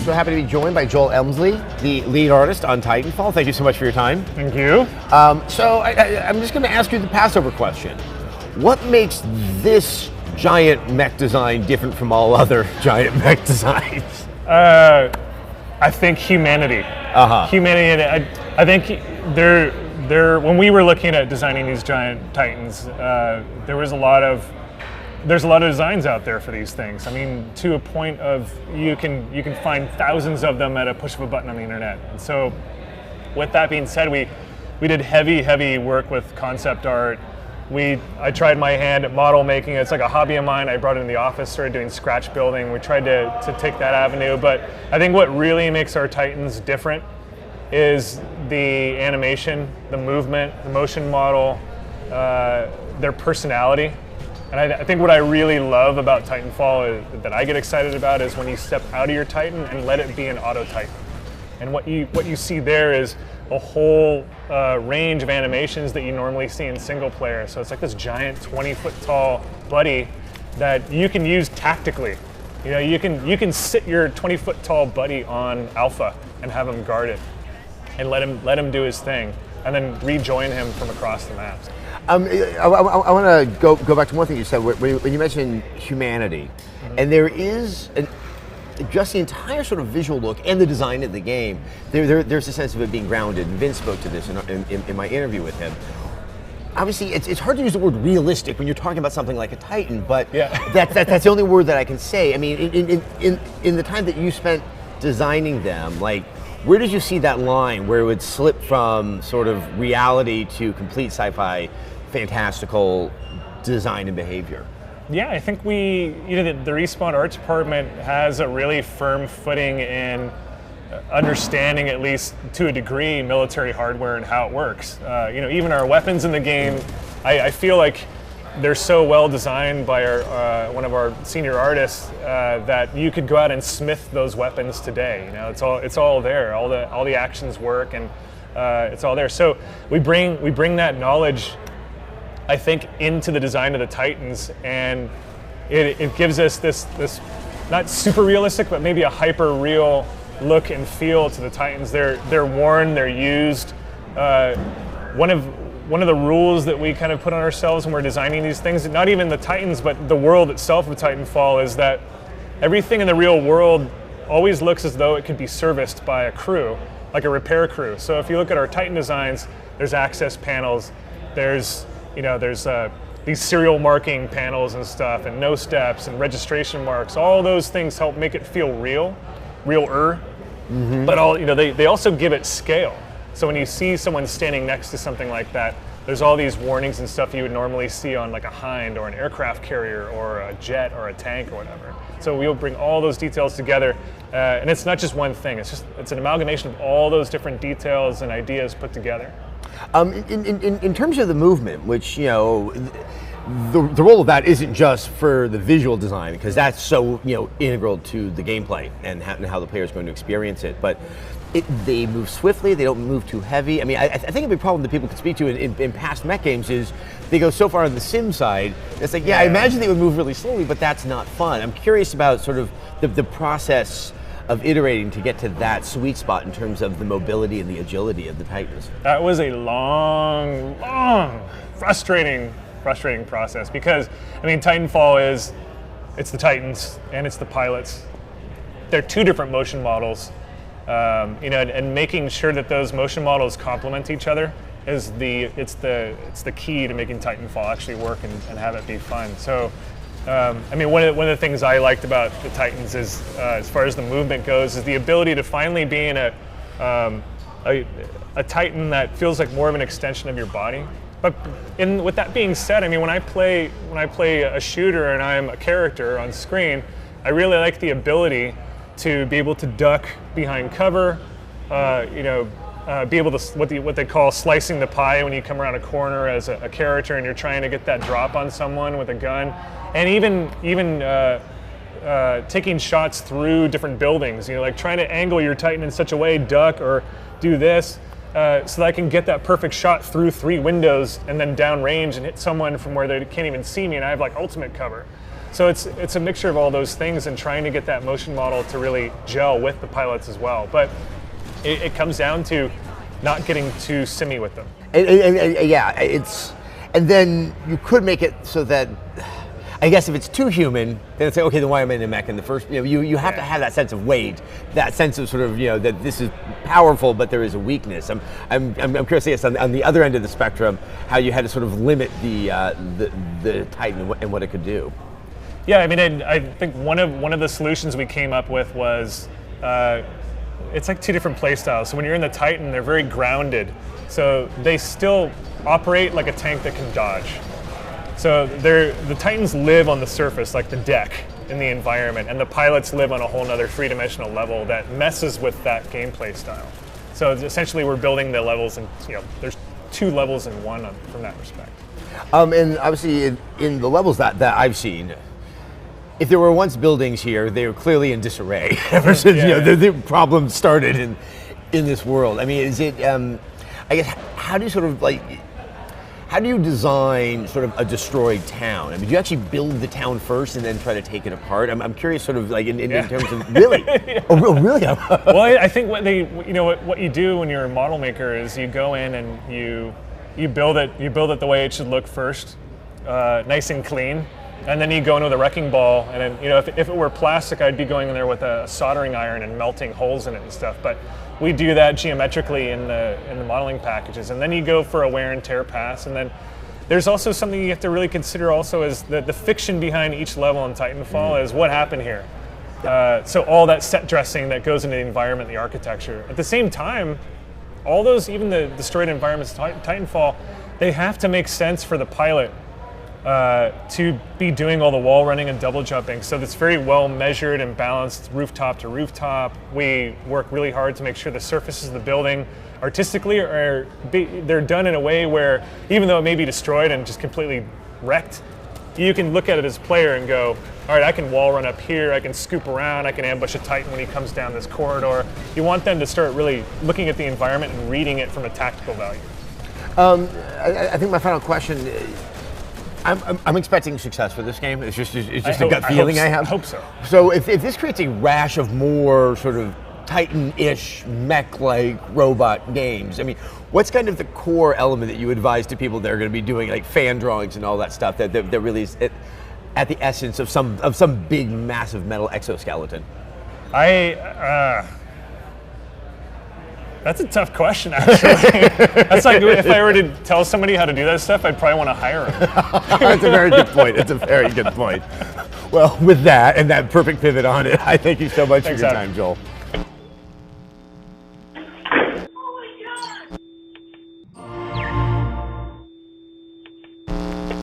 so happy to be joined by Joel Elmsley, the lead artist on Titanfall. Thank you so much for your time. Thank you. So I'm just going to ask you the Passover question. What makes this giant mech design different from all other giant mech designs? I think humanity. Humanity, and I think when we were looking at designing these giant titans, there's a lot of designs out there for these things. I mean, to a point of you can find thousands of them at a push of a button on the internet. And so, with that being said, we did heavy work with concept art. I tried my hand at model making. It's like a hobby of mine. I brought it in the office, started doing scratch building. We tried to take that avenue, but I think what really makes our Titans different is the animation, the movement, the motion model, their personality. And I think what I really love about Titanfall that I get excited about is when you step out of your Titan and let it be an auto Titan. And what you see there is a whole range of animations that you normally see in single player. So it's like this giant 20-foot tall buddy that you can use tactically. You know, you can sit your 20-foot tall buddy on Alpha and have him guard it, and let him do his thing, and then rejoin him from across the maps. I want to go back to one thing you said when you mentioned humanity, and there is just the entire sort of visual look and the design of the game. There's a sense of it being grounded. Vince spoke to this in my interview with him. Obviously, it's hard to use the word realistic when you're talking about something like a Titan, but yeah. that's the only word that I can say. I mean, in the time that you spent designing them, like, where did you see that line where it would slip from sort of reality to complete sci-fi, fantastical design and behavior? Yeah, I think the Respawn Arts Department has a really firm footing in understanding, at least to a degree, military hardware and how it works. Even our weapons in the game, I feel like they're so well designed by one of our senior artists that you could go out and smith those weapons today. You know, it's all there. All the actions work, and it's all there. So we bring that knowledge, I think, into the design of the Titans, and it gives us this not super realistic, but maybe a hyper real look and feel to the Titans. They're worn, they're used. One of the rules that we kind of put on ourselves when we're designing these things, not even the Titans, but the world itself of Titanfall, is that everything in the real world always looks as though it could be serviced by a crew, like a repair crew. So if you look at our Titan designs, there's access panels, there's these serial marking panels and stuff, and no steps and registration marks. All those things help make it feel realer. Mm-hmm. But they also give it scale. So when you see someone standing next to something like that, there's all these warnings and stuff you would normally see on like a Hind or an aircraft carrier or a jet or a tank or whatever. So we'll bring all those details together, and it's not just one thing. It's an amalgamation of all those different details and ideas put together. In terms of the movement, which, the role of that isn't just for the visual design, because that's so integral to the gameplay and how the player is going to experience it. But they move swiftly. They don't move too heavy. I mean, I think a big problem that people can speak to in past mech games is they go so far on the sim side. It's like, I imagine they would move really slowly, but that's not fun. I'm curious about sort of the process of iterating to get to that sweet spot in terms of the mobility and the agility of the Titans. That was a long, frustrating process, because I mean, Titanfall it's the Titans and it's the pilots. They're two different motion models, and making sure that those motion models complement each other is it's the key to making Titanfall actually work and have it be fun. So. One of the things I liked about the Titans is, as far as the movement goes, is the ability to finally be in a Titan that feels like more of an extension of your body. But with that being said, I mean, when I play a shooter and I'm a character on screen, I really like the ability to be able to duck behind cover, be able to what they call slicing the pie when you come around a corner as a character and you're trying to get that drop on someone with a gun. And even taking shots through different buildings, like trying to angle your Titan in such a way, duck or do this, so that I can get that perfect shot through 3 windows and then downrange and hit someone from where they can't even see me, and I have like ultimate cover. So it's a mixture of all those things and trying to get that motion model to really gel with the pilots as well. But it comes down to not getting too simmy with them. Yeah, and then you could make it so that, I guess if it's too human, then it's like, okay, then why am I in a mech in the first? You have to have that sense of weight, that sense of sort of that this is powerful, but there is a weakness. I'm curious, I guess, on the other end of the spectrum, how you had to sort of limit the Titan and what it could do. Yeah, I mean, I think one of the solutions we came up with was it's like two different play styles. So when you're in the Titan, they're very grounded, so they still operate like a tank that can dodge. So the Titans live on the surface, like the deck in the environment, and the pilots live on a whole other three-dimensional level that messes with that gameplay style. So essentially, we're building the levels, and there's two levels in one from that respect. And obviously, in the levels that I've seen, if there were once buildings here, they were clearly in disarray ever since the problem started in this world. I mean, is it? I guess how do you sort of like? How do you design sort of a destroyed town? I mean, do you actually build the town first and then try to take it apart? I'm curious, sort of like in terms of really. Yeah. Oh, really? Well, I think what you do when you're a model maker is you go in and you build it the way it should look first, nice and clean, and then you go in with a wrecking ball. And then if it were plastic, I'd be going in there with a soldering iron and melting holes in it and stuff. But we do that geometrically in the modeling packages, and then you go for a wear and tear pass. And then there's also something you have to really consider also is the fiction behind each level in Titanfall is what happened here. So all that set dressing that goes into the environment, the architecture. At the same time, all those, even the destroyed environments in Titanfall, they have to make sense for the pilot to be doing all the wall running and double jumping. So it's very well measured and balanced rooftop to rooftop. We work really hard to make sure the surfaces of the building artistically they're done in a way where even though it may be destroyed and just completely wrecked, you can look at it as a player and go, all right, I can wall run up here, I can scoop around, I can ambush a Titan when he comes down this corridor. You want them to start really looking at the environment and reading it from a tactical value. I think my final question, I'm expecting success for this game. It's just a gut feeling I have. I hope so. So if this creates a rash of more sort of Titan-ish, mech-like robot games, I mean, what's kind of the core element that you advise to people that are going to be doing like fan drawings and all that stuff that really is at the essence of some big, massive metal exoskeleton? That's a tough question, actually. That's like if I were to tell somebody how to do that stuff, I'd probably want to hire them. That's a very good point. It's a very good point. Well, with that and that perfect pivot on it, I thank you so much for your time, Joel.